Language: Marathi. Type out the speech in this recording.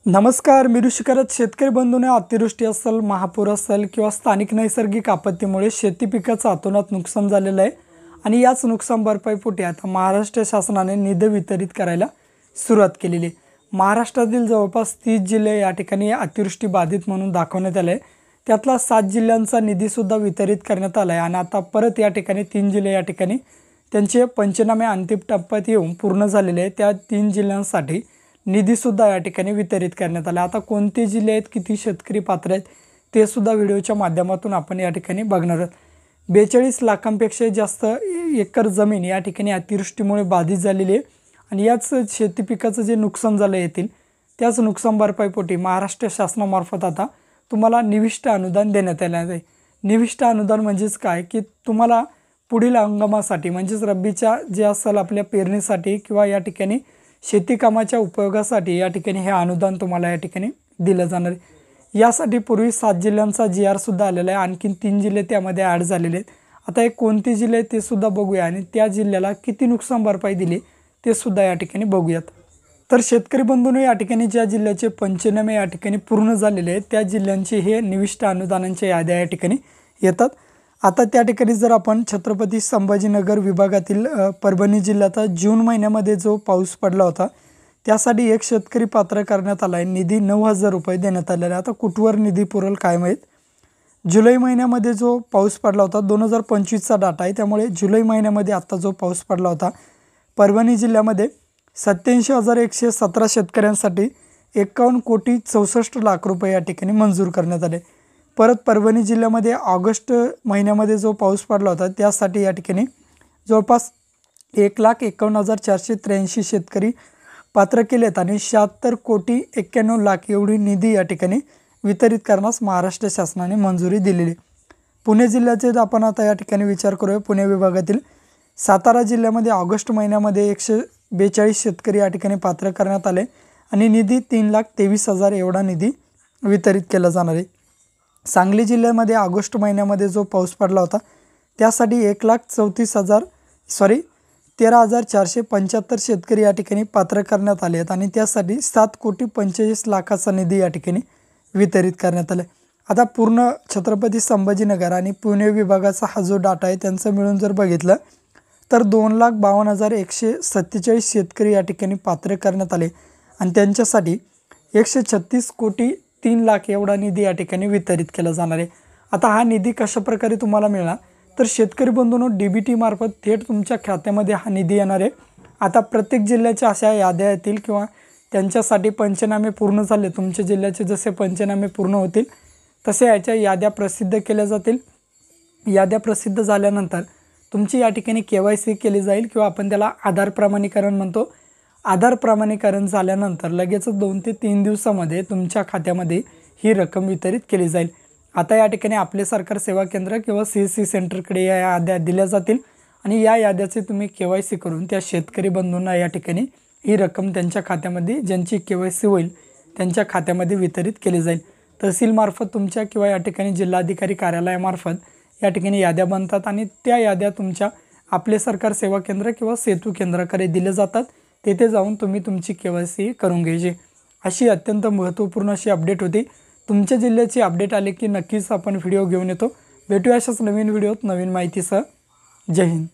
नमस्कार। मी ऋषी करत शेतकरी बंधूंनो, अतिवृष्टी असेल, महापूर असेल किंवा स्थानिक नैसर्गिक आपत्तीमुळे शेती पिकाचं अतोनात नुकसान झालेलं आहे आणि याच नुकसान भरपाईपोटी आता महाराष्ट्र शासनाने निधी वितरित करायला सुरुवात केलेली आहे। महाराष्ट्रातील जवळपास 30 जिल्हे या ठिकाणी अतिवृष्टी बाधित म्हणून दाखवण्यात आले। त्यातला 7 जिल्ह्यांचा निधी सुद्धा वितरित करण्यात आला आहे आणि आता परत या ठिकाणी 3 जिल्हे या ठिकाणी त्यांचे पंचनामे अंतिम टप्प्यात येऊन पूर्ण झालेले आहे। त्या 3 जिल्ह्यांसाठी निधी सुद्धा या ठिकाणी वितरित करण्यात आला। आता कोणते जिल्हे आहेत, किती शेतकरी पात्र आहेत ते सुद्धा व्हिडिओच्या माध्यमातून आपण या ठिकाणी बघणार आहोत। 42 लाखांपेक्षा जास्त एकर जमीन या ठिकाणी अतिवृष्टीमुळे बाधित झालेली आहे आणि याच शेती पिकाचं जे नुकसान झालं येतील त्याच नुकसान भरपाईपोटी महाराष्ट्र शासनामार्फत आता तुम्हाला निविष्ट अनुदान देण्यात येणार आहे। निविष्ट अनुदान म्हणजेच काय की तुम्हाला पुढील हंगामासाठी म्हणजेच रब्बीच्या जे असेल आपल्या पेरणीसाठी किंवा या ठिकाणी शेती कामाच्या उपयोगासाठी या ठिकाणी हे अनुदान तुम्हाला या ठिकाणी दिलं जाणार आहे। यासाठी पूर्वी 7 जिल्ह्यांचा GR सुद्धा आलेला आहे, आणखीन 3 जिल्हे त्यामध्ये ॲड झालेले आहेत। आता हे कोणते जिल्हे ते सुद्धा बघूया आणि त्या जिल्ह्याला किती नुकसान भरपाई दिली ते सुद्धा या ठिकाणी बघूयात। तर शेतकरी बंधूंनो, या ठिकाणी ज्या जिल्ह्याचे पंचनामे या ठिकाणी पूर्ण झालेले आहेत त्या जिल्ह्यांचे हे निविष्ट अनुदानांच्या याद्या या ठिकाणी येतात। आता त्या ठिकाणी जर आपण छत्रपती संभाजीनगर विभागातील परभणी जिल्ह्यात जून महिन्यामध्ये जो पाऊस पडला होता त्यासाठी एक शेतकरी पात्र करण्यात आला आहे। निधी 9,000 रुपये देण्यात आलेला आहे। आता कुठवर निधी पुरेल काय माहीत। जुलै महिन्यामध्ये जो पाऊस पडला होता 2025चा डाटा आहे, त्यामुळे जुलै महिन्यामध्ये आता जो पाऊस पडला होता परभणी जिल्ह्यामध्ये 87,117 शेतकऱ्यांसाठी 51,64,00,000 रुपये या ठिकाणी मंजूर करण्यात आले। परत परभणी जिल्ह्यामध्ये ऑगस्ट महिन्यामध्ये जो पाऊस पडला होता त्यासाठी या ठिकाणी जवळपास 1,51,483 शेतकरी पात्र केलेत आणि 76,91,00,000 एवढी निधी या ठिकाणी वितरित करण्यास महाराष्ट्र शासनाने मंजुरी दिलेली। पुणे जिल्ह्याचे आपण आता या ठिकाणी विचार करूया। पुणे विभागातील सातारा जिल्ह्यामध्ये ऑगस्ट महिन्यामध्ये 142 शेतकरी या ठिकाणी पात्र करण्यात आले आणि निधी 3,23,000 एवढा निधी वितरित केला जाणार आहे। सांगली जिल्ह्यामध्ये ऑगस्ट महिन्यामध्ये जो पाऊस पडला होता त्यासाठी 13,475 शेतकरी या ठिकाणी पात्र करण्यात आले आहेत आणि त्यासाठी 7,45,00,000चा निधी या ठिकाणी वितरित करण्यात आला। आता पूर्ण छत्रपती संभाजीनगर आणि पुणे विभागाचा हा जो डाटा आहे त्यांचं मिळून जर बघितलं तर 2,52,147 शेतकरी या ठिकाणी पात्र करण्यात आले आणि त्यांच्यासाठी 136,03,00,000 एवढा निधी या ठिकाणी वितरित केला जाणार आहे। आता हा निधी कशा प्रकारे तुम्हाला मिळणार तर शेतकरी बंधूंनो, DBT मार्फत थेट तुमच्या खात्यामध्ये हा निधी येणार आहे। आता प्रत्येक जिल्ह्याच्या अशा याद्या येतील किंवा त्यांच्यासाठी पंचनामे पूर्ण झाले, तुमच्या जिल्ह्याचे जसे पंचनामे पूर्ण होतील तसे याच्या याद्या प्रसिद्ध केल्या जातील। याद्या प्रसिद्ध झाल्यानंतर तुमची या ठिकाणी KYC केली जाईल किंवा आपण त्याला आधार प्रमाणीकरण म्हणतो। आधार प्रमाणीकरण झाल्यानंतर लगेचच 2 ते 3 दिवसामध्ये तुमच्या खात्यामध्ये ही रक्कम वितरित केली जाईल। आता या ठिकाणी आपले सरकार सेवा केंद्र किंवा CSC सेंटरकडे या याद्या दिल्या जातील आणि या याद्याचे तुम्ही KYC करून त्या शेतकरी बंधूंना या ठिकाणी ही रक्कम त्यांच्या खात्यामध्ये, ज्यांची KYC होईल त्यांच्या खात्यामध्ये वितरित केली जाईल। तहसीलमार्फत तुमच्या किंवा या ठिकाणी जिल्हाधिकारी कार्यालयामार्फत या ठिकाणी याद्या बनतात आणि त्या याद्या तुमच्या आपले सरकार सेवा केंद्र किंवा सेतू केंद्राकडे दिले जातात। तेथे जाऊन तुम्ही तुमची KYC करून घ्यायची। अशी अत्यंत महत्त्वपूर्ण अशी अपडेट होती। तुमच्या जिल्ह्याची अपडेट आले की नक्कीच आपण व्हिडिओ घेऊन येतो। भेटूया अशाच नवीन व्हिडिओत नवीन माहितीसह। जय हिंद।